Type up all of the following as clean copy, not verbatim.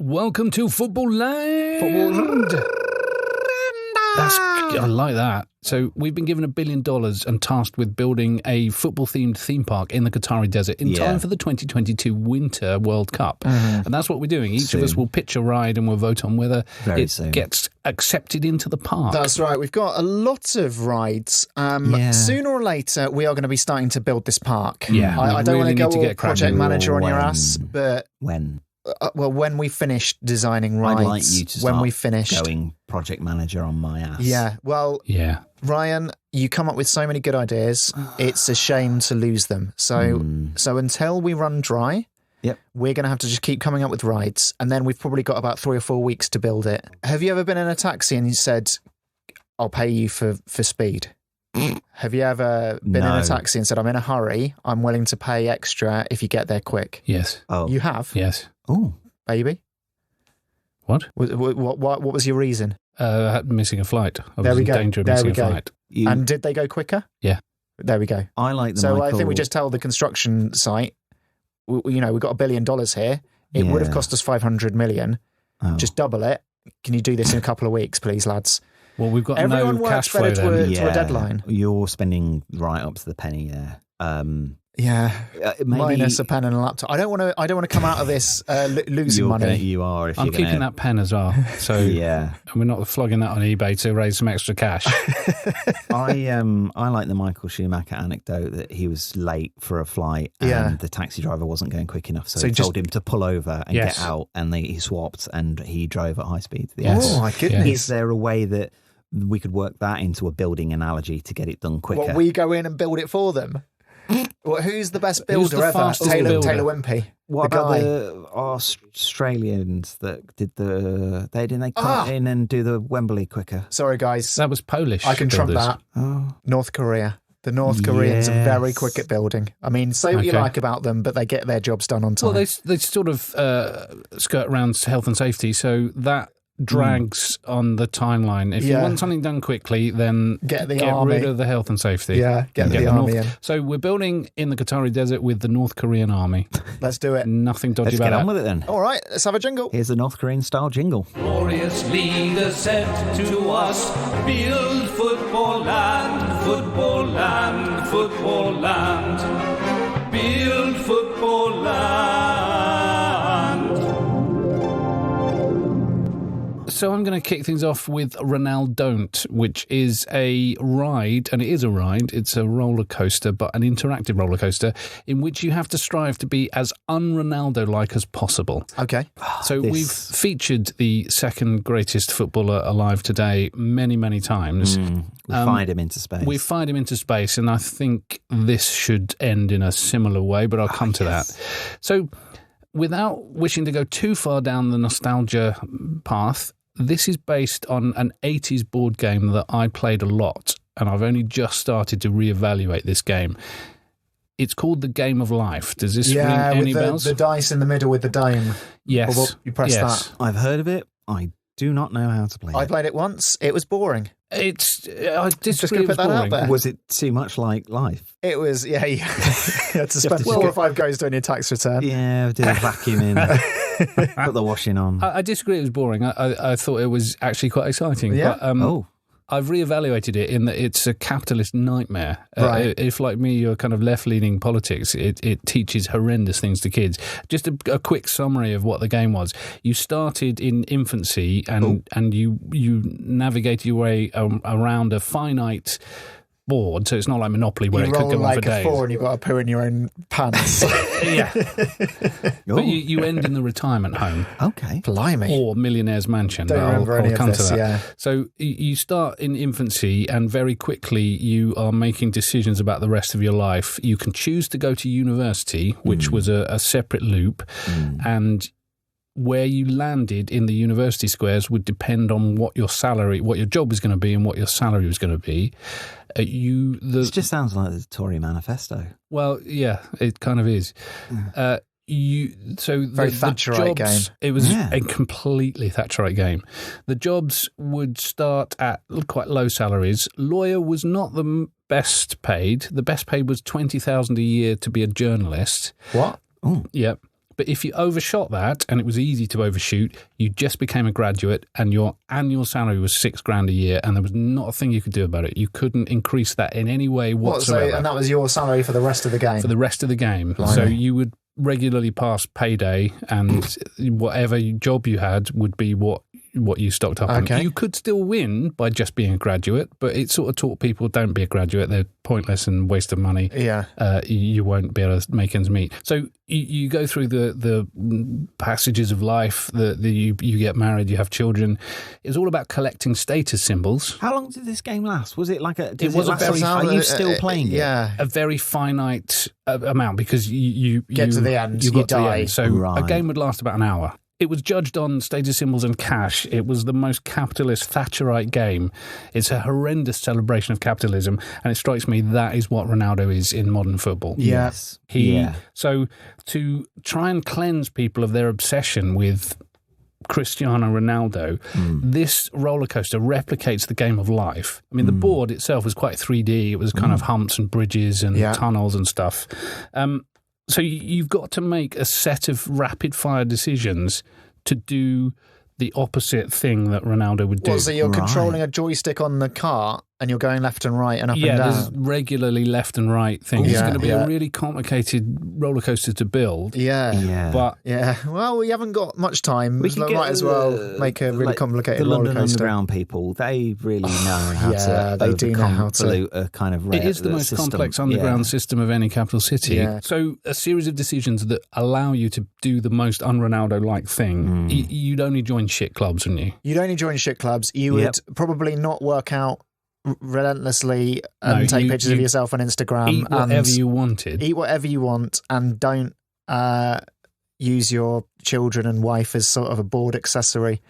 Welcome to Footballland. I like that. So we've been given $1 billion and tasked with building a football-themed theme park in the Qatari desert in time for the 2022 Winter World Cup. And that's what we're doing. Each of us will pitch a ride and we'll vote on whether gets accepted into the park. That's right. We've got a lot of rides. Sooner or later, we are going to be starting to build this park. Yeah, I don't really want to go need all project manager on your ass, but... When? When we finished designing rides. I'd like you to start when we finished going project manager on my ass. Yeah, well, Ryan, you come up with so many good ideas. It's a shame to lose them. So until we run dry, we're going to have to just keep coming up with rides. And then we've probably got about 3 or 4 weeks to build it. Have you ever been in a taxi and you said, I'll pay you for speed? Have you ever been in a taxi and said, I'm in a hurry, I'm willing to pay extra if you get there quick? Yes. Oh. You have? Yes. Oh. Baby? What? What was your reason? Missing a flight. I there was we in go. danger of there missing we go. a flight. And did they go quicker? Yeah. There we go. I like the So Michael... I think we just tell the construction site, we've got $1 billion here. It would have cost us 500 million. Just double it. Can you do this in a couple of weeks, please, lads? Well, we've got Everyone no cash flow works better then. to a deadline. You're spending right up to the penny there. Minus a pen and a laptop. I don't want to come out of this losing money. You are. I'm keeping that pen as well. So and we're not flogging that on eBay to raise some extra cash. I like the Michael Schumacher anecdote that he was late for a flight and the taxi driver wasn't going quick enough, so he told him to pull over and get out, and he swapped and he drove at high speed to the airport. Oh my goodness! Is there a way that we could work that into a building analogy to get it done quicker? What, we go in and build it for them? Well, who's the best builder ever? Taylor Wimpey. What about the Australians that did didn't they come in and do the Wembley quicker? Sorry, guys. That was Polish. I can trump builders. that. North Korea. The North Koreans are very quick at building. I mean, say what you like about them, but they get their jobs done on time. Well, they sort of skirt around health and safety, so that drags on the timeline. If you want something done quickly, then get rid of the health and safety. Yeah, get the army in. So we're building in the Qatari desert with the North Korean army. Let's do it. Nothing dodgy about that. Let's get on with it then. All right, let's have a jingle. Here's the North Korean style jingle. Glorious leader said to us, build football land, football land, football land. Build football land. So I'm going to kick things off with Ronaldon't, which is a ride, and it is a ride. It's a roller coaster, but an interactive roller coaster in which you have to strive to be as un-Ronaldo-like as possible. Okay. So we've featured the second greatest footballer alive today many, many times. We fired him into space. We fired him into space, and I think this should end in a similar way, but I'll come to that. So without wishing to go too far down the nostalgia path, this is based on an 80s board game that I played a lot, and I've only just started to reevaluate this game. It's called The Game of Life. Does this ring any bells? The dice in the middle with the dome. Yes. You press that. I've heard of it. I do not know how to play it. I played it once. It was boring. I disagree. Just going to put that out there. Was it too much like life? It was, you had to spend 4 or 5 goes doing your tax return. Yeah, do the vacuuming, put the washing on. I disagree. It was boring. I thought it was actually quite exciting. Yeah. But, I've reevaluated it in that it's a capitalist nightmare. Right. If, like me, you're kind of left-leaning politics, it teaches horrendous things to kids. Just a quick summary of what the game was. You started in infancy and you navigated your way around a finite board, so it's not like Monopoly where it could go on for days. You roll like a 4 and you've got to poo in your own pants. Yeah. But you end in the retirement home. Okay. Blimey. Or Millionaire's Mansion. Don't remember any of this, yeah. So you start in infancy and very quickly you are making decisions about the rest of your life. You can choose to go to university, which was a separate loop, and where you landed in the university squares would depend on what your job was going to be and what your salary was going to be. This just sounds like the Tory manifesto. Well, yeah, it kind of is. Very Thatcherite game. It was a completely Thatcherite game. The jobs would start at quite low salaries. Lawyer was not the best paid. The best paid was $20,000 a year to be a journalist. What? Yeah. But if you overshot that, and it was easy to overshoot, you just became a graduate and your annual salary was $6,000 a year and there was not a thing you could do about it. You couldn't increase that in any way whatsoever. And that was your salary for the rest of the game? For the rest of the game. Blimey. So you would regularly pass payday and whatever job you had would be what you stocked up on. You could still win by just being a graduate, but it sort of taught people don't be a graduate. They're pointless and waste of money. Yeah. You won't be able to make ends meet. So you go through the passages of life, you get married, you have children. It's all about collecting status symbols. How long did this game last? Was it like a... Are you still playing it? Yeah. A very finite amount because you get to the end, you die. So a game would last about an hour. It was judged on status symbols and cash. It was the most capitalist Thatcherite game. It's a horrendous celebration of capitalism, and it strikes me that is what Ronaldo is in modern football. Yes. So to try and cleanse people of their obsession with Cristiano Ronaldo, this roller coaster replicates the game of life. I mean, the board itself was quite 3D. It was kind of humps and bridges and tunnels and stuff. So you've got to make a set of rapid-fire decisions to do the opposite thing that Ronaldo would do. Well, so you're controlling a joystick on the cart and you're going left and right and up and down. Yeah, there's regularly left and right things. It's going to be a really complicated roller coaster to build. But well, we haven't got much time. We might as well make a really complicated roller coaster. The London Underground people, they really know how to. They do know how to. A kind of it is the most complex underground system of any capital city. Yeah. So a series of decisions that allow you to do the most un-Ronaldo-like thing. You'd only join shit clubs, wouldn't you? You'd only join shit clubs. You would probably not work out relentlessly and take pictures of yourself on Instagram. Eat whatever you wanted. Eat whatever you want and don't use your children and wife as sort of a board accessory.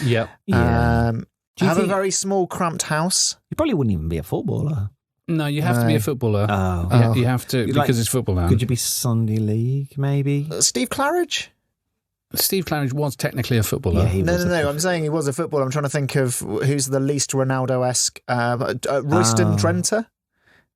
Yep. Have a very small, cramped house. You probably wouldn't even be a footballer. No, you have to be a footballer. You have to, because it's football now. Could you be Sunday League, maybe? Steve Claridge? Steve Claridge was technically a footballer. Yeah, no. I'm saying he was a footballer. I'm trying to think of who's the least Ronaldo-esque. Royston Drenthe?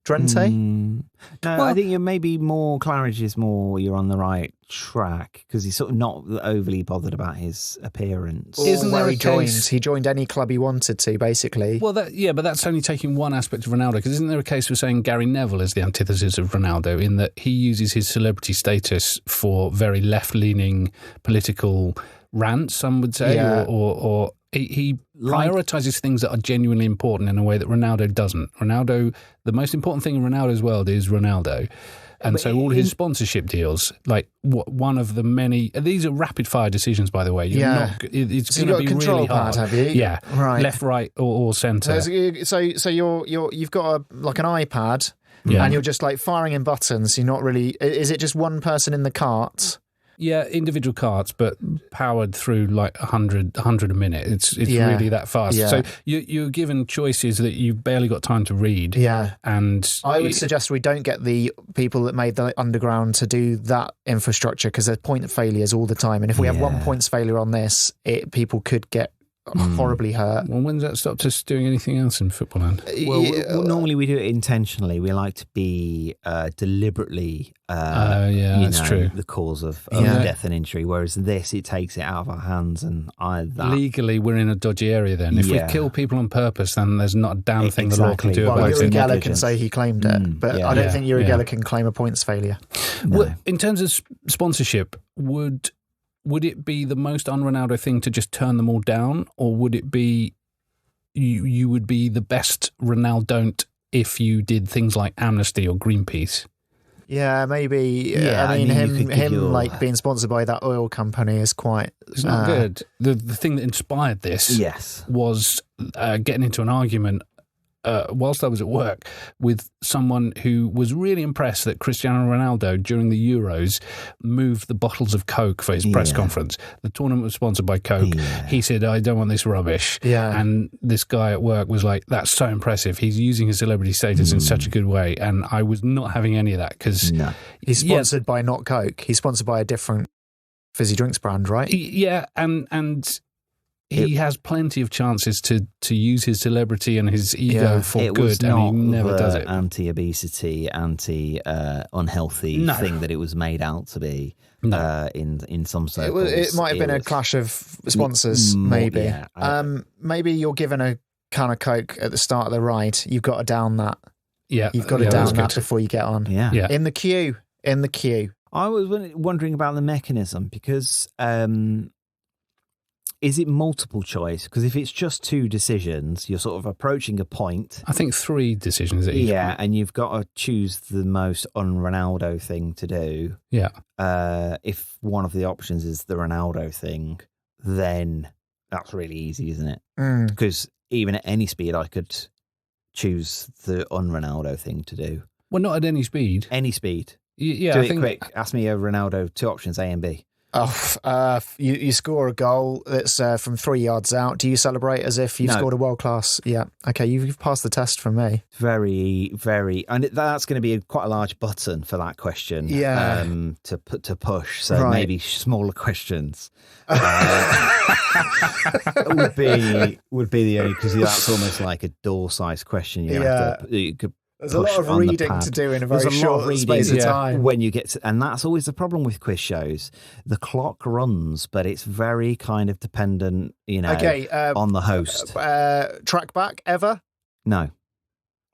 No, I think you're maybe more. Claridge is more. You're on the right track because he's sort of not overly bothered about his appearance. Isn't there a case? He joined any club he wanted to, basically. Well, but that's only taking one aspect of Ronaldo. Because isn't there a case for saying Gary Neville is the antithesis of Ronaldo in that he uses his celebrity status for very left-leaning political rants? Some would say, or he prioritises things that are genuinely important in a way that Ronaldo doesn't. The most important thing in Ronaldo's world is Ronaldo. And so all his sponsorship deals, like one of the many, these are rapid fire decisions, by the way. It's going to be really hard. Have you? Yeah, right. Left, right, or centre. So you've got an iPad, and you're just like firing in buttons. You're not really. Is it just one person in the cart? Yeah, individual carts, but powered through like 100 a minute. It's really that fast. Yeah. So you're given choices that you've barely got time to read. Yeah. And I would suggest we don't get the people that made the Underground to do that infrastructure because there's point failures all the time. And if we have 1 point's failure on this, people could get horribly hurt. Well, when does that stop us doing anything else in Footballland? Well, normally we do it intentionally. We like to be deliberately that's true. The cause of death and injury, whereas this, it takes it out of our hands. And legally, we're in a dodgy area then. If we kill people on purpose, then there's not a damn thing the law can do about it. Uri Geller can say he claimed it, but I don't think Uri Geller can claim a points failure. No. Well, in terms of sponsorship, would it be the most un-Ronaldo thing to just turn them all down, or would it be you would be the best Ronaldon't if you did things like Amnesty or Greenpeace? Yeah, maybe. I mean, him like being sponsored by that oil company is quite. It's not good. The thing that inspired this was getting into an argument whilst I was at work with someone who was really impressed that Cristiano Ronaldo during the Euros moved the bottles of Coke for his press conference. The tournament was sponsored by Coke. He said, I don't want this rubbish. And this guy at work was like, that's so impressive. He's using his celebrity status in such a good way. And I was not having any of that because he's sponsored by not Coke. He's sponsored by a different fizzy drinks brand, right? Yeah, and he has plenty of chances to use his celebrity and his ego for good, and he never does it. Anti-obesity, anti-unhealthy thing that it was made out to be. No. In some circles, it might have been a clash of sponsors. Maybe, maybe you're given a can of Coke at the start of the ride. You've got to down that. Yeah, you've got to down that before you get on. Yeah. In the queue. I was wondering about the mechanism because. Is it multiple choice? Because if it's just 2 decisions, you're sort of approaching a point. I think 3 decisions at each point. And you've got to choose the most un-Ronaldo thing to do. Yeah. If one of the options is the Ronaldo thing, then that's really easy, isn't it? Because even at any speed, I could choose the un-Ronaldo thing to do. Well, not at any speed. Any speed. Yeah, do it quick. Ask me a Ronaldo, 2 options, A and B. You score a goal that's from 3 yards out. Do you celebrate as if you've scored a world class? Yeah. Okay, you've passed the test from me. Very, very, and that's going to be quite a large button for that question. Yeah. To push. So maybe smaller questions would be the only, because that's almost like a door-sized question. You could. There's a lot of reading to do in a very short space of time. When you get to, and that's always the problem with quiz shows. The clock runs, but it's very kind of dependent, on the host. Track back ever? No.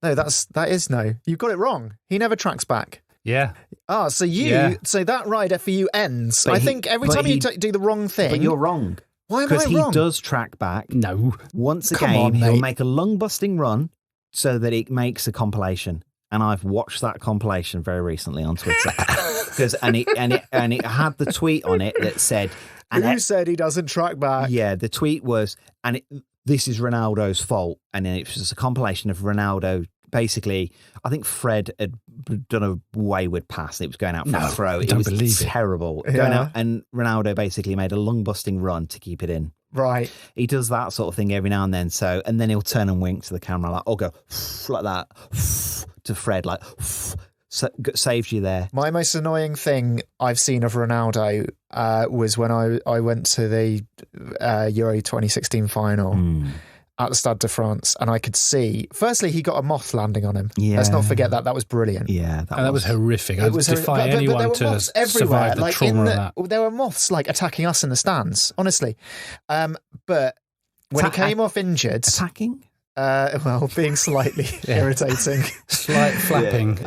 No, that is no. You've got it wrong. He never tracks back. Yeah. So that rider for you ends. But I think every time you do the wrong thing. But you're wrong. Why am I wrong? Because he does track back. No. Once a game, he'll make a lung-busting run. So that it makes a compilation, and I've watched that compilation very recently on Twitter because and it had the tweet on it that said, "Who said he doesn't track back?" Yeah, the tweet was, this is Ronaldo's fault, and then it was just a compilation of Ronaldo. Basically, I think Fred had done a wayward pass. It was going out for a throw. It was terrible. Going out, and Ronaldo basically made a lung-busting run to keep it in. Right. He does that sort of thing every now and then. So, and then he'll turn and wink to the camera like, go like that to Fred, like saves you there. My most annoying thing I've seen of Ronaldo was when I went to the Euro 2016 final at the Stade de France, and I could see, firstly, he got a moth landing on him. Yeah. Let's not forget that. That was brilliant. Yeah. That was horrific. I defy anyone to survive the trauma of that. There were moths attacking us in the stands, honestly. But when he came off injured... Attacking? Being slightly irritating. Slight flapping.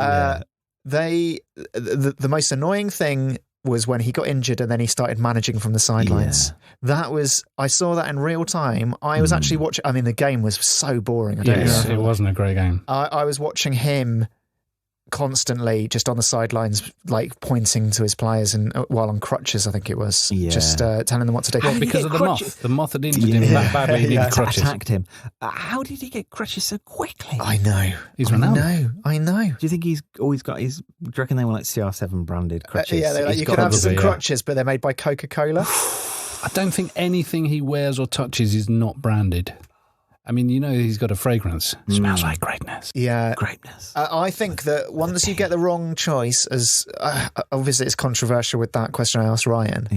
The most annoying thing was when he got injured and then he started managing from the sidelines. I saw that in real time. I was actually watching, the game was so boring. It wasn't a great game. I was watching him constantly just on the sidelines, pointing to his players and while on crutches, I think it was, just telling them what to do. Well, because of the moth. The moth had injured him that badly. He needed crutches. Attacked him. How did he get crutches so quickly? I know. He's Ronaldo. I know. Do you think he's always got his? Do you reckon they were CR7 branded crutches? You can have some crutches, but they're made by Coca-Cola. I don't think anything he wears or touches is not branded. He's got a fragrance. Smells like greatness. Yeah. Greatness. I think that once you get the wrong choice, as obviously it's controversial with that question I asked Ryan,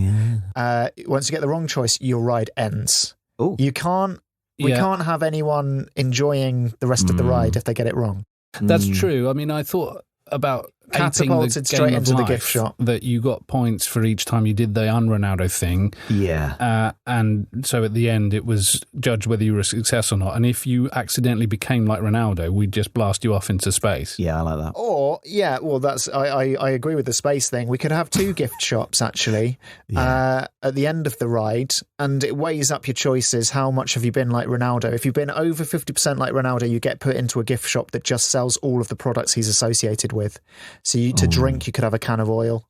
once you get the wrong choice, your ride ends. Ooh. We can't have anyone enjoying the rest of the ride if they get it wrong. That's true. I thought about catapulted straight into the gift shop that you got points for each time you did the un-Ronaldo thing. And so at the end it was judged whether you were a success or not, and if you accidentally became like Ronaldo, we'd just blast you off into space. I like that. Or that's I agree with the space thing. We could have 2 gift shops actually at the end of the ride, and it weighs up your choices. How much have you been like Ronaldo? If you've been over 50% like Ronaldo, you get put into a gift shop that just sells all of the products he's associated with. So to drink, you could have a can of oil.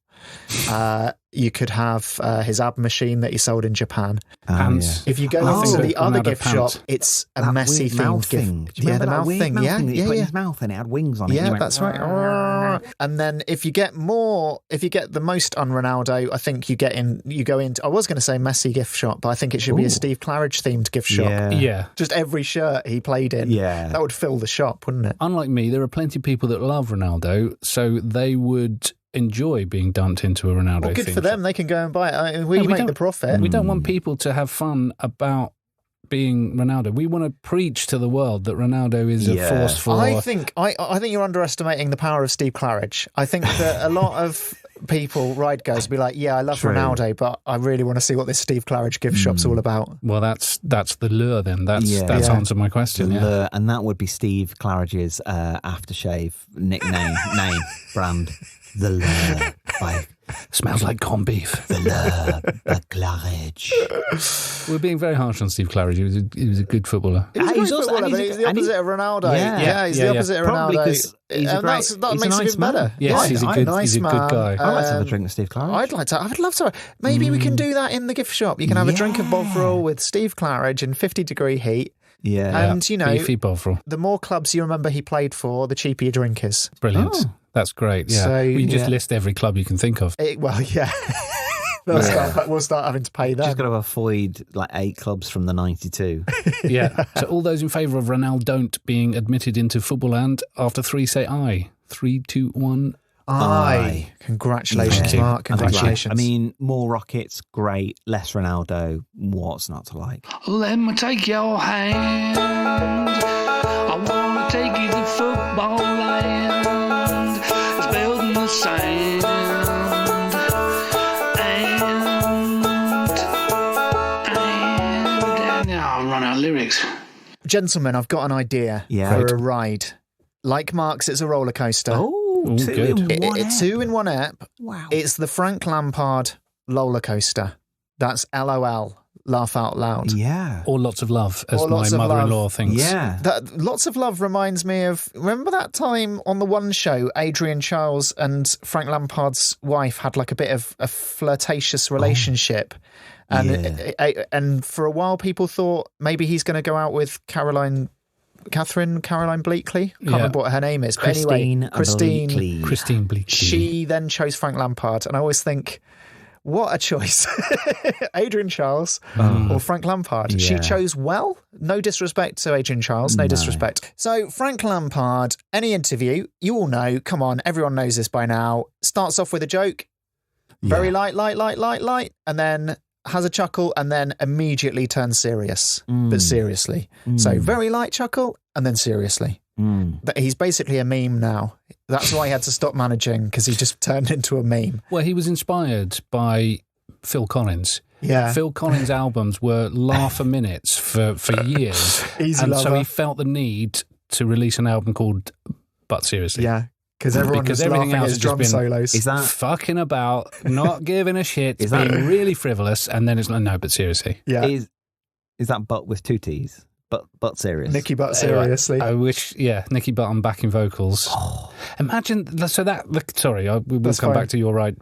You could have his ab machine that he sold in Japan. If you go into the other gift shop, it's a messy themed gift. The mouth thing. He put his mouth and it had wings on it. Yeah, that's right. And then if you get the most un-Ronaldo, I think you go into. I was going to say messy gift shop, but I think it should be a Steve Claridge themed gift shop. Yeah. Just every shirt he played in. Yeah. That would fill the shop, wouldn't it? Unlike me, there are plenty of people that love Ronaldo, so they would enjoy being dumped into a Ronaldo thing. Good for them. They can go and buy it. We make the profit. We don't want people to have fun about being Ronaldo. We want to preach to the world that Ronaldo is a force for... I think you're underestimating the power of Steve Claridge. I think that a lot of people, ride goers, be like, I love Ronaldo, but I really want to see what this Steve Claridge gift shop's all about. Well, that's the lure then. That's answered my question. The lure, and that would be Steve Claridge's aftershave nickname, brand. The Lure by... Smells like corned beef. The Lure by Claridge. We're being very harsh on Steve Claridge. He was a good footballer. He's the opposite of Ronaldo. He's the opposite of Ronaldo. That makes him even better. Yes, he's a good guy. I'd like to have a drink with Steve Claridge. I would love to. Maybe we can do that in the gift shop. You can have a drink of Bovril with Steve Claridge in 50-degree heat. Yeah. And, beefy Bovril. The more clubs you remember he played for, the cheaper your drink is. Brilliant. Oh. That's great. Yeah. So, you just list every club you can think of. We'll start having to pay them. Just got to avoid like 8 clubs from the 92. Yeah. So all those in favour of Ronaldon't being admitted into Footballland, after 3 say aye. 3, 2, 1. Aye. Congratulations, Mark. Congratulations. I mean, more rockets, great. Less Ronaldo, what's not to like? Let me take your hand. I want to take you to Footballland. It's built in the sand. And I'll run out of lyrics. Gentlemen, I've got an idea for a ride. Like Mark's, it's a roller coaster. Oh, two in one app. Wow. It's the Frank Lampard Lol-lercoaster. That's LOL. Laugh out loud. Yeah. Or lots of love, as my mother-in-law thinks. Yeah. Lots of love reminds me of... Remember that time on the One Show, Adrian Charles and Frank Lampard's wife had like a bit of a flirtatious relationship. And for a while people thought maybe he's going to go out with Caroline Bleakley. Can't remember what her name is. But anyway, Christine Bleakley. She then chose Frank Lampard. And I always think... What a choice. Adrian Charles or Frank Lampard. Yeah. She chose well. No disrespect to Adrian Charles. No disrespect. So Frank Lampard, any interview, you all know, come on, everyone knows this by now, starts off with a joke, very light, and then has a chuckle and then immediately turns serious, but seriously. So very light chuckle and then seriously. He's basically a meme now. That's why he had to stop managing, because he just turned into a meme. Well, he was inspired by Phil Collins. Yeah. Phil Collins' albums were laugh-a-minutes for years. So he felt the need to release an album called But Seriously. Yeah. Because everything else has just been solos. Is that fucking about, not giving a shit, being really frivolous, and then it's like, no, but seriously. Yeah. Is that but with 2 T's? But serious. Nicky Butt seriously. I wish, Nicky Butt on backing vocals. Oh. Imagine, so that, sorry, we'll come back to your right.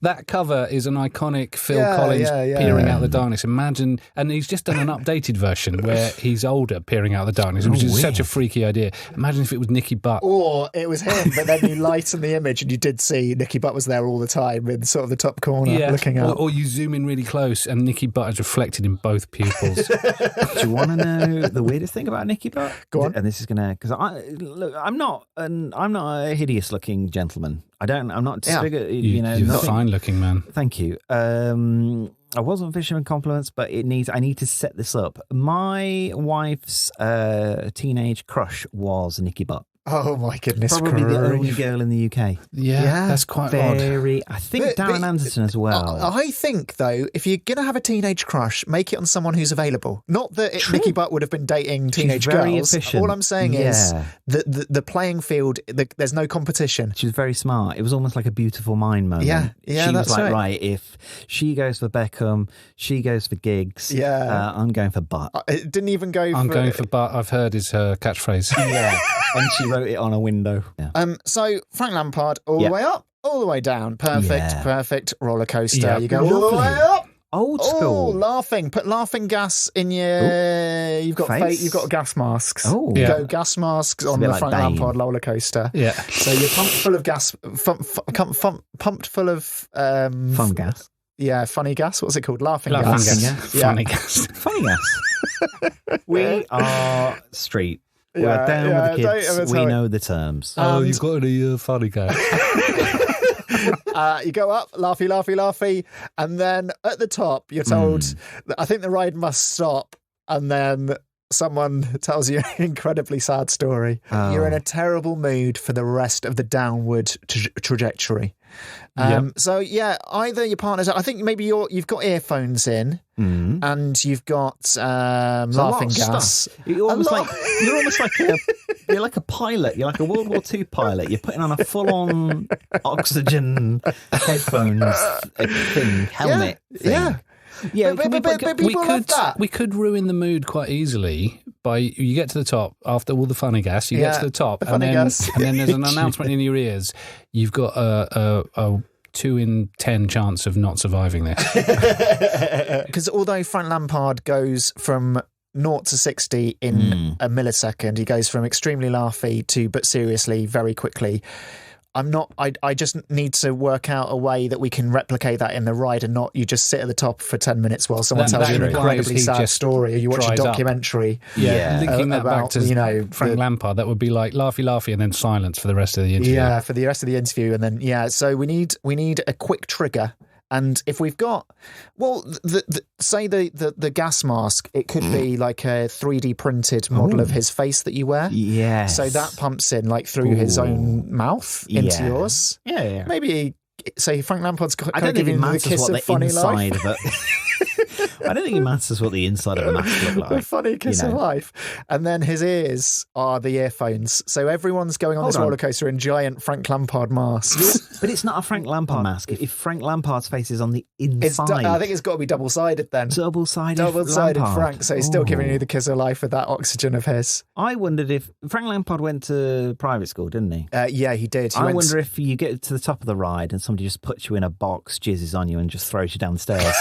That cover is an iconic Phil Collins peering out the darkness. Imagine, and he's just done an updated version where he's older peering out the darkness, which is such a freaky idea. Imagine if it was Nicky Butt. Or it was him, but then you lighten the image and you did see Nicky Butt was there all the time in sort of the top corner looking up. Or you zoom in really close and Nicky Butt is reflected in both pupils. Do you want to know the weirdest thing about Nicky Butt? Go on. And this is gonna, because I'm not a hideous looking gentleman. I'm not disfigured. You're a fine-looking man. Thank you. I wasn't fishing with compliments, but I need to set this up. My wife's teenage crush was Nicky Butt. Oh my goodness! Probably the only girl in the UK. Yeah, that's quite odd. I think Darren Anderson as well. I think though, if you're gonna have a teenage crush, make it on someone who's available. Not that Nicky Butt would have been dating teenage girls. Efficient. All I'm saying is the playing field. There's no competition. She was very smart. It was almost like a Beautiful Mind moment. Yeah, she was like, right, if she goes for Beckham, she goes for Giggs. Yeah, I'm going for Butt. It didn't even go. I'm going for Butt. I've heard is her catchphrase. Yeah. And she wrote it on a window. Yeah. So Frank Lampard, all the way up, all the way down. Perfect roller coaster. Yeah. You go all the way up. Old school. Laughing. Put laughing gas in your. You've got you've got gas masks. Oh, you go gas masks on the Frank Lampard roller coaster. Yeah. So you're pumped full of gas. Pumped full of fun gas. Yeah, funny gas. What's it called? Laughing gas. Yeah. Funny gas. Funny gas. We are street. We're down with the kids. We know the terms. You've got any funny gas? You go up, laughy, and then at the top, you're told, I think the ride must stop, and then someone tells you an incredibly sad story. Oh. You're in a terrible mood for the rest of the downward trajectory. So either your partner's, I think maybe you've got earphones in and you've got laughing gas. You're almost like you're like a pilot. You're like a World War II pilot. You're putting on a full-on oxygen headphones helmet thing. Yeah. Yeah, we could ruin the mood quite easily by you get to the top after all the funny gas. You get to the top, and then there's an announcement in your ears. You've got a 2 in 10 chance of not surviving this. Because although Frank Lampard goes from 0 to 60 in a millisecond, he goes from extremely laughy to but seriously very quickly. I just need to work out a way that we can replicate that in the ride and not you just sit at the top for 10 minutes while someone tells you an incredibly sad story or you watch a documentary. Linking that back to Frank Lampard, that would be like laughy and then silence for the rest of the interview. Yeah, for the rest of the interview. And then, so we need a quick trigger. And if we've got, say the gas mask, it could be like a 3D printed model of his face that you wear. Yes. So that pumps in like through his own mouth into yours. Yeah. Maybe, say Frank Lampard's kind of giving the kiss of funny life. I don't think it matters what the inside of a mask looks like. The funny kiss of life. And then his ears are the earphones. So everyone's going on this roller coaster in giant Frank Lampard masks. But it's not a Frank Lampard mask. If Frank Lampard's face is on the inside. I think it's got to be double-sided then. Double-sided Frank. So he's still giving you the kiss of life with that oxygen of his. I wondered if Frank Lampard went to private school, didn't he? Yeah, he did. I wonder if you get to the top of the ride and somebody just puts you in a box, jizzes on you and just throws you down the stairs.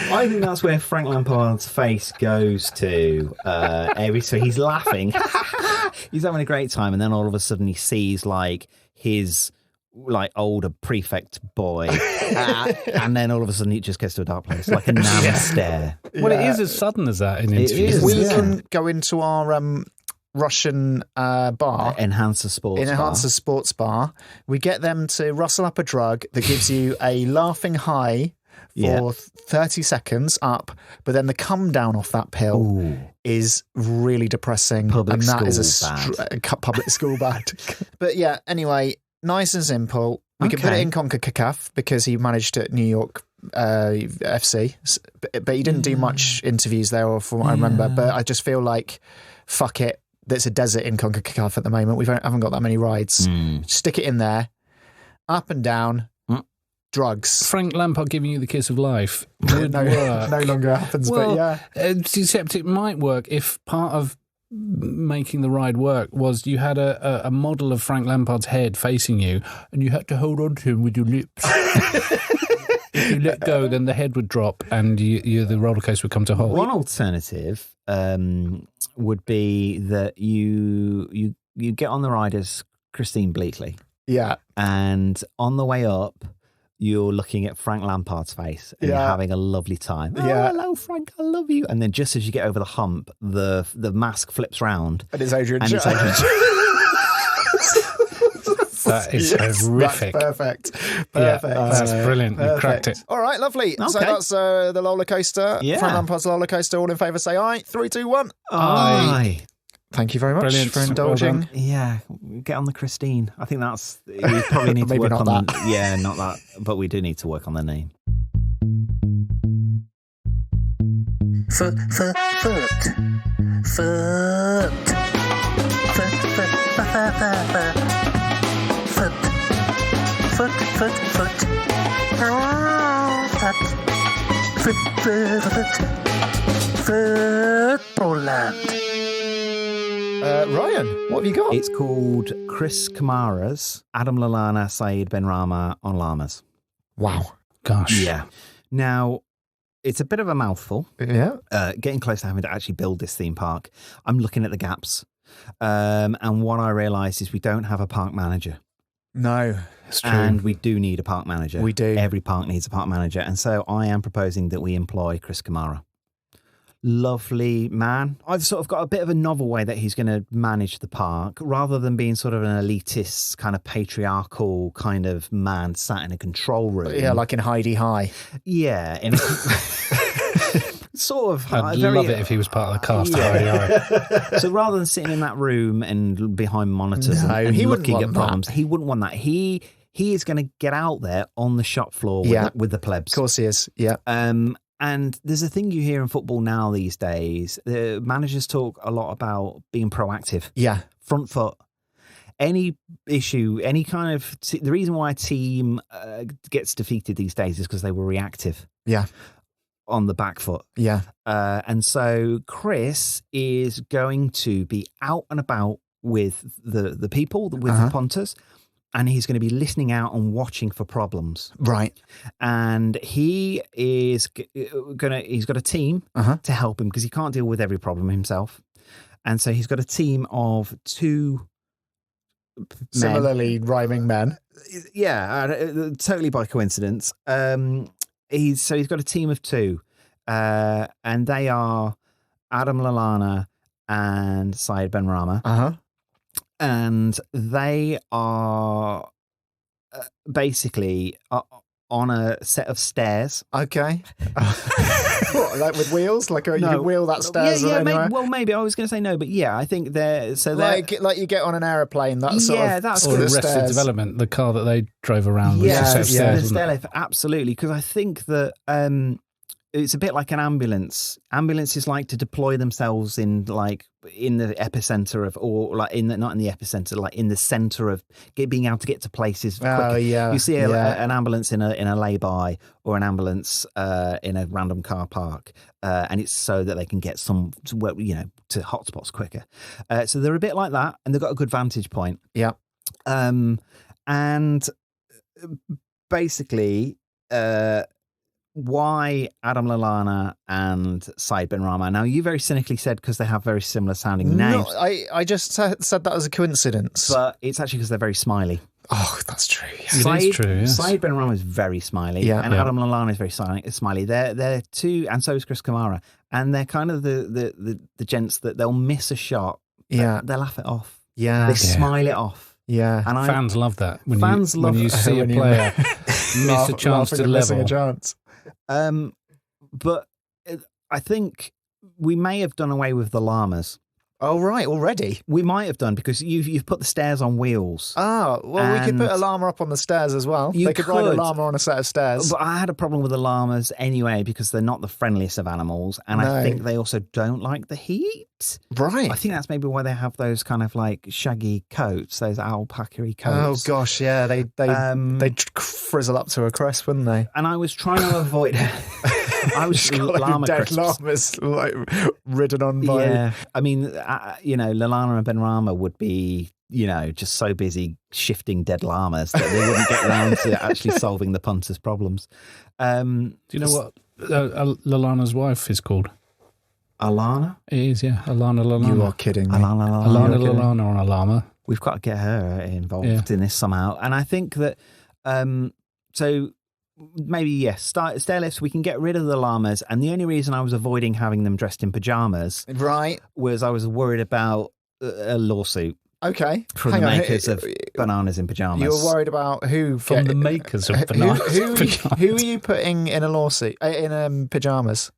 I think that's where Frank Lampard's face goes to. So he's laughing, he's having a great time, and then all of a sudden he sees like his older prefect boy, and then all of a sudden it just gets to a dark place, like a nam stare. Well, it is as sudden as that in interviews. We can go into our Russian bar, Enhancer Sports Bar. We get them to rustle up a drug that gives you a laughing high for 30 seconds up, but then the come down off that pill is really depressing. Public school bad. But yeah, anyway, nice and simple. We can put it in CONCACAF because he managed at New York FC, but he didn't do much interviews there, or from what I remember. But I just feel like, fuck it, there's a desert in CONCACAF at the moment. We haven't got that many rides. Stick it in there, up and down. Drugs. Frank Lampard giving you the kiss of life would work. No longer happens, but yeah. Except it might work if part of making the ride work was you had a model of Frank Lampard's head facing you and you had to hold on to him with your lips. If you let go, then the head would drop and the roller coaster would come to a halt. One alternative would be that you get on the ride as Christine Bleakley. Yeah. And on the way up, you're looking at Frank Lampard's face and you're having a lovely time. Hello, Frank, I love you. And then just as you get over the hump, the mask flips round. And it's Adrian. That is horrific. That's perfect. Yeah, that's brilliant. You cracked it. All right, lovely. Okay. So that's the roller coaster. Yeah. Frank Lampard's roller coaster. All in favour, say aye. 3, 2, 1. Aye. Thank you very much for indulging. Yeah, get on the Christine. I think that's, we probably need to work on that. Not that, but we do need to work on the name. Foot. Footballland. Ryan, what have you got? It's called Chris Kamara's Adam Lallana Saeed Benrahma on Llamas. Wow. Gosh. Yeah. Now, it's a bit of a mouthful. Yeah. Getting close to having to actually build this theme park. I'm looking at the gaps. And what I realised is we don't have a park manager. No, it's true. And we do need a park manager. We do. Every park needs a park manager. And so I am proposing that we employ Chris Kamara. lovely man. I've sort of got a bit of a novel way that he's going to manage the park, rather than being sort of an elitist, kind of patriarchal kind of man sat in a control room. Yeah, like in Heidi High. Yeah. Sort of. I'd love it if he was part of the cast. Yeah. So rather than sitting in that room and behind monitors and looking at problems, he wouldn't want that. He is going to get out there on the shop floor with the plebs. Of course he is. Yeah. And there's a thing you hear in football now these days. The managers talk a lot about being proactive. Yeah. Front foot. Any issue, any kind of... the reason why a team gets defeated these days is because they were reactive. Yeah. On the back foot. Yeah. And so Chris is going to be out and about with the people, with the punters, and he's going to be listening out and watching for problems. Right. And he's got a team to help him because he can't deal with every problem himself. And so he's got a team of 2 similarly rhyming men. Yeah, totally by coincidence. He's got a team of 2, and they are Adam Lallana and Saeed Benrahma. And they are basically on a set of stairs. Okay. What, like with wheels? Like you can wheel that stairs anywhere? Maybe I was going to say no, but yeah, I think they're like you get on an aeroplane. That's or Arrested Development, the car that they drove around. With the stair lift, absolutely. Because I think that it's a bit like an ambulance. Ambulances like to deploy themselves in the epicenter of, or like not in the epicenter, like in the center of being able to get to places quicker. Oh yeah, you see an ambulance in a lay-by, or an ambulance in a random car park, and it's so that they can get to hotspots quicker. So they're a bit like that, and they've got a good vantage point. Yeah, and basically. Why Adam Lallana and Saeed Benrahma? Now, you very cynically said because they have very similar sounding names. No, I just said that as a coincidence. But it's actually because they're very smiley. Oh, that's true. Yes. It is true, yes. Saeed Benrahma is very smiley, and Adam Lallana is very smiley. They're 2, and so is Chris Kamara. And they're kind of the gents that they'll miss a shot. Yeah. They laugh it off. Yeah. They smile it off. Yeah. And fans love that. When you see when a player miss a chance to level. A chance. But I think we may have done away with the llamas. Oh, right, already? We might have done, because you've put the stairs on wheels. Oh, well, we could put a llama up on the stairs as well. They could ride a llama on a set of stairs. But I had a problem with the llamas anyway, because they're not the friendliest of animals, and I think they also don't like the heat. Right. I think that's maybe why they have those kind of like shaggy coats, those alpaca-y coats. Oh, gosh, yeah, they'd frizzle up to a crisp, wouldn't they? And I was trying to avoid... I was llama dead llamas ridden on by. Yeah, I mean, Lallana and Benrahma would be, just so busy shifting dead llamas that they wouldn't get around to actually solving the punters' problems. Do you know what Lallana's wife is called? Alana? It is, yeah. Lallana. You are kidding me. Alana Lallana on a llama. We've got to get her involved in this somehow. And I think that, maybe, yes, stair lifts, we can get rid of the llamas. And the only reason I was avoiding having them dressed in pyjamas was I was worried about a lawsuit. Okay. From the makers of bananas in pyjamas. You were worried about who? From the makers of bananas in pyjamas. Who are you putting in a lawsuit, in pyjamas?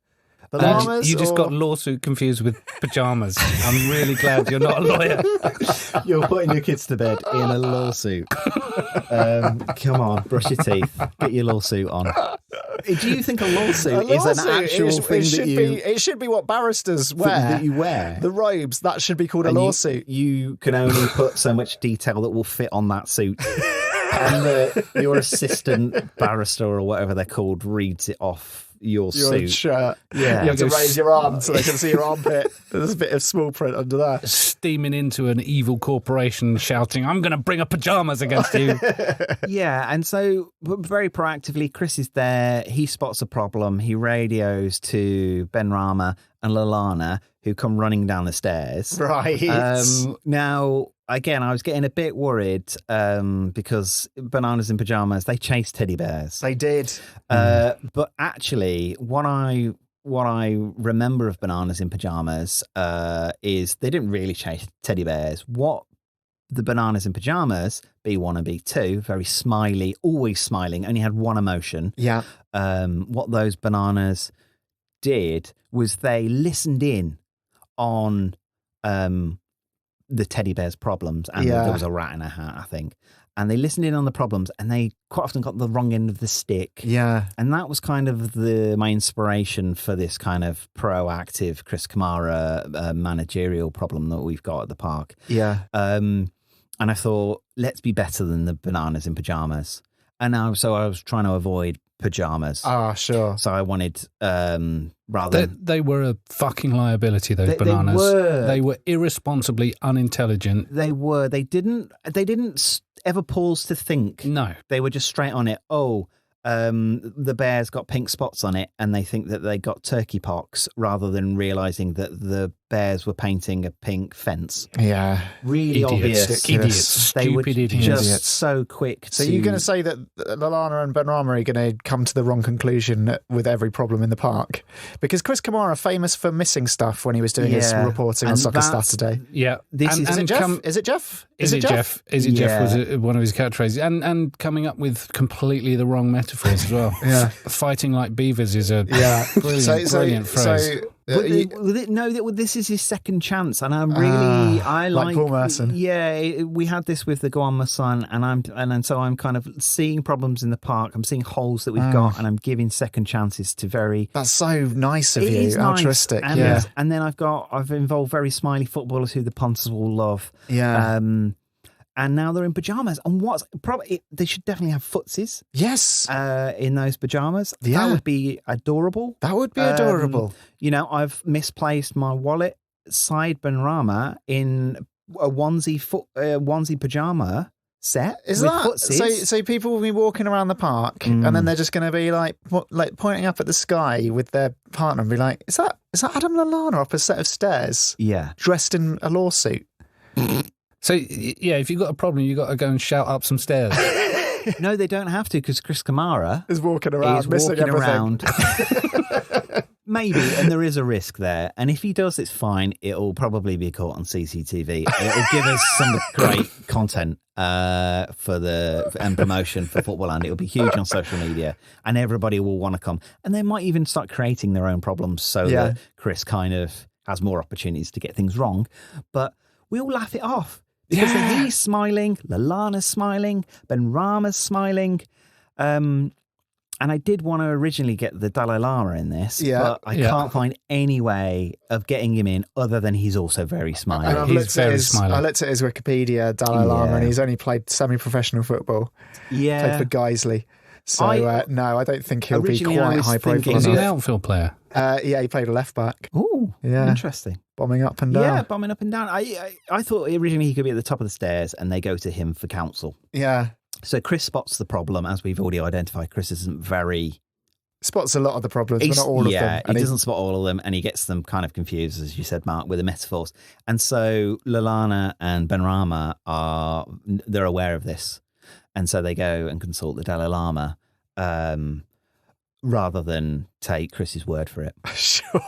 The llamas? You just got lawsuit confused with pyjamas. I'm really glad you're not a lawyer. You're putting your kids to bed in a lawsuit. Come on, brush your teeth. Get your lawsuit on. Do you think a lawsuit is an actual thing it should be what barristers wear. That you wear. The robes, that should be called a lawsuit. You can only put so much detail that will fit on that suit. And your assistant barrister or whatever they're called reads it off your suit. Shirt. Yeah. You have to raise your arm so they can see your armpit. There's a bit of small print under there. Steaming into an evil corporation shouting, I'm going to bring a pyjamas against you. Yeah, and so very proactively, Chris is there. He spots a problem. He radios to Benrahma and Lallana, who come running down the stairs. Right. Now, again, I was getting a bit worried because bananas in pyjamas, they chase teddy bears. They did. But actually, what I what I remember of Bananas in Pyjamas is they didn't really chase teddy bears. What the Bananas in Pyjamas, B1 and B2, very smiley, always smiling, only had one emotion. Yeah. What those bananas did was they listened in on the teddy bear's problems, and there was a rat in a hat, I think. And they listened in on the problems, and they quite often got the wrong end of the stick. Yeah. And that was kind of my inspiration for this kind of proactive Chris Kamara managerial problem that we've got at the park. Yeah. And I thought, let's be better than the Bananas in Pyjamas. And I was trying to avoid pajamas. Ah, sure. So I wanted rather they were a fucking liability. Those bananas. They were irresponsibly unintelligent. They were. They didn't ever pause to think. No, they were just straight on it. The bear's got pink spots on it, and they think that they got turkey pox, rather than realising that the bears were painting a pink fence. Yeah, really obvious. Idiots. They were Stupid just idiots. so quick. So you're going to say that Lallana and Benrahma are going to come to the wrong conclusion with every problem in the park? Because Chris Kamara, famous for missing stuff when he was doing his reporting on Soccer Saturday. Yeah. Is it Jeff? Is it Jeff? Is it Jeff? Is it Jeff was one of his catchphrases. And coming up with completely the wrong metaphors as well. Yeah. Fighting like beavers is a brilliant phrase. This is his second chance, and I'm really I like Paul Merson. Yeah, we had this with the Go On My Son, and so I'm kind of seeing problems in the park. I'm seeing holes that we've got, and I'm giving second chances to very. That's so nice of you, altruistic. Nice. And then I've involved very smiley footballers who the punters will love. Yeah. And now they're in pajamas. And they should definitely have footsies. Yes. In those pajamas. Yeah. That would be adorable. That would be adorable. I've misplaced my wallet side Benrahma in a onesie pajama set. Is with that footsies. so? People will be walking around the park, and then they're just going to be like pointing up at the sky with their partner and be like, "Is that Adam Lallana up a set of stairs? Yeah, dressed in a lawsuit." So, if you've got a problem, you've got to go and shout up some stairs. No, they don't have to, because Chris Kamara is walking around, missing everything. Maybe, and there is a risk there. And if he does, it's fine. It'll probably be caught on CCTV. It'll give us some great content and promotion for Footballland. It'll be huge on social media, and everybody will want to come. And they might even start creating their own problems so that Chris kind of has more opportunities to get things wrong. But we'll laugh it off. Because he's smiling, Lallana's smiling, Benrahma's smiling. And I did want to originally get the Dalai Lama in this, but I can't find any way of getting him in other than he's also very smiling. And I looked at his Wikipedia, Dalai Lama, and he's only played semi-professional football. Yeah. Played for Guiseley. So, no, I don't think he'll be quite high profile. Is he an outfield player? He played a left back. Oh, interesting. Bombing up and down. Yeah, bombing up and down. I thought originally he could be at the top of the stairs, and they go to him for counsel. Yeah. So Chris spots the problem, as we've already identified. Chris isn't very... Spots a lot of the problems, but not all of them. Yeah, he doesn't spot all of them, and he gets them kind of confused, as you said, Mark, with the metaphors. And so Lallana and Benrahma they're aware of this. And so they go and consult the Dalai Lama, rather than take Chris's word for it. Sure.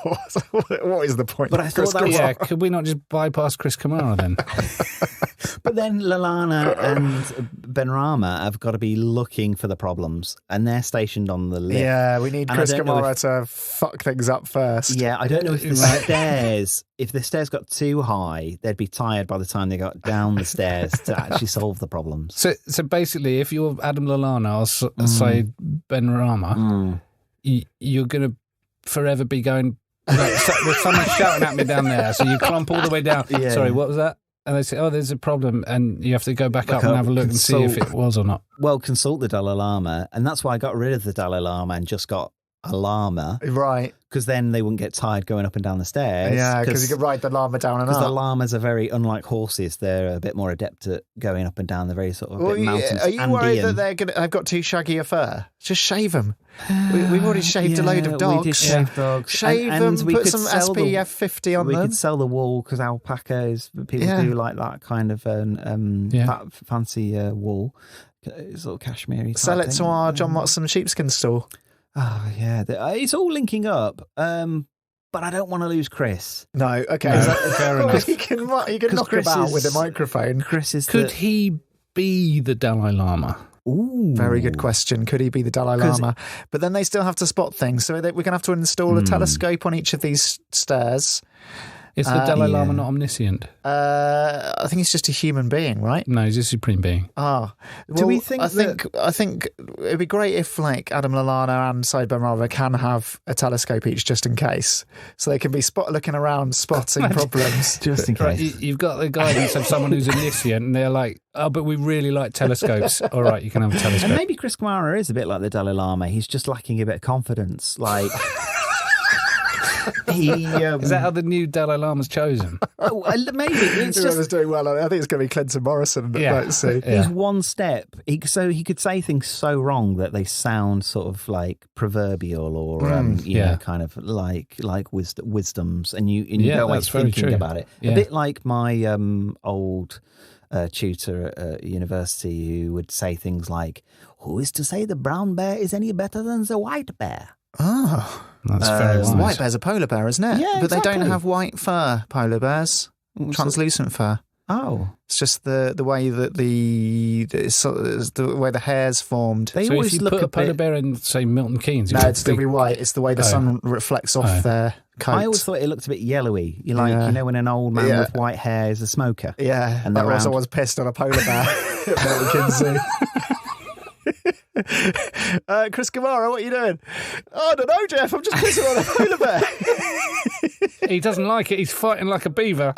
What is the point? But I thought that could we not just bypass Chris Kamara then? But then Lallana and Benrahma have got to be looking for the problems, and they're stationed on the lift. Yeah, we need Chris Kamara to fuck things up first. Yeah, I don't know if the stairs got too high, they'd be tired by the time they got down the stairs to actually solve the problems. So basically, if you're Adam Lallana or say Benrahma, you're going to forever be going, there's someone shouting at me down there, so you clump all the way down. Yeah. Sorry, what was that? And they say, there's a problem, and you have to go back up and have a look and see if it was or not. Well, consult the Dalai Lama, and that's why I got rid of the Dalai Lama and just got a llama. Right. Because then they wouldn't get tired going up and down the stairs. Yeah, because you could ride the llama down and up. Because the llamas are very, unlike horses, they're a bit more adept at going up and down the very sort of mountains. Are you worried that they've got too shaggy a fur? Just shave them. We've already shaved a load of dogs. We did shave dogs. Shave them, put some SPF 50 on them. We could sell the wool, because alpacas, people do like that kind of fancy wool. Sort of cashmere. Sell it to our John Watson sheepskin store. Oh, yeah. It's all linking up. But I don't want to lose Chris. No, okay. No, fair enough. You can knock Chris about with a microphone. Chris is Could he be the Dalai Lama? Ooh. Very good question. Could he be the Dalai Lama? But then they still have to spot things. So we're going to have to install a telescope on each of these stairs. Is the Dalai Lama not omniscient? I think he's just a human being, right? No, he's a supreme being. Well, do we think? I think it'd be great if like Adam Lallana and Said Ben-Rava can have a telescope each, just in case, so they can be looking around, spotting problems, just in case. Right, you've got the guidance of someone who's omniscient, and they're like, "Oh, but we really like telescopes." All right, you can have a telescope. And maybe Chris Kamara is a bit like the Dalai Lama. He's just lacking a bit of confidence, like. Is that how the new Dalai Lama's chosen? Maybe it's whoever's doing well. I think it's going to be Clinton Morrison. He's one step. So he could say things so wrong that they sound sort of like proverbial or you know, kind of like wisdoms, and you go away thinking about it. A bit like my old tutor at university who would say things like, "Who is to say the brown bear is any better than the white bear?" Oh, that's very wise. The white bear's a polar bear, isn't it? Yeah, but exactly. They don't have white fur, polar bears. Translucent fur. Oh, it's just the way that the way the hair's formed. So if you put a polar bear in, say, Milton Keynes, it'd still be white. It's the way the sun reflects off their coat. I always thought it looked a bit yellowy. You know when an old man with white hair is a smoker. Yeah, and I was always pissed on a polar bear at Milton Keynes Zoo. Chris Kamara, what are you doing? Oh, I don't know, Jeff. I'm just pissing on a polar bear. He doesn't like it. He's fighting like a beaver.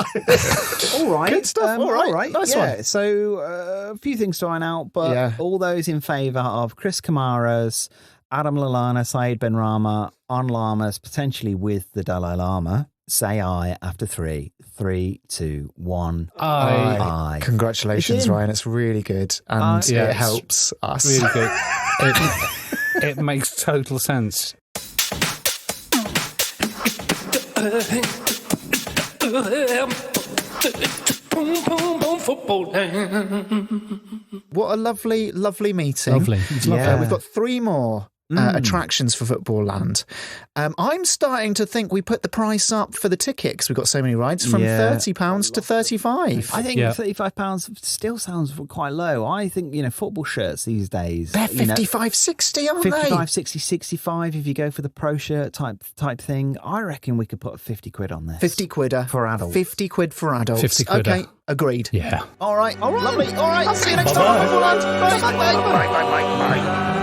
All right. Good stuff. All right. Nice one. So a few things to iron out, but all those in favour of Chris Kamara's, Adam Lallana, Said Ben-Rama on llamas, potentially with the Dalai Lama, say aye after 3. 3, 2, 1. Aye. Congratulations, Ryan. It's really good. And it helps us. Really good. It makes total sense. What a lovely meeting. Lovely. It's lovely. We've got 3 more attractions for Footballland. I'm starting to think we put the price up for the ticket because we've got so many rides from £30 to £35. I think £35 still sounds quite low. I think, football shirts these days, they're £55.60, aren't they? 55, 60, 65 if you go for the pro shirt type thing. I reckon we could put 50 quid on this. 50 quidder for adults. 50 quid for adults. 50 quid. Okay, agreed. Yeah. All right. Lovely. All right. See you next time. Footballland. Bye.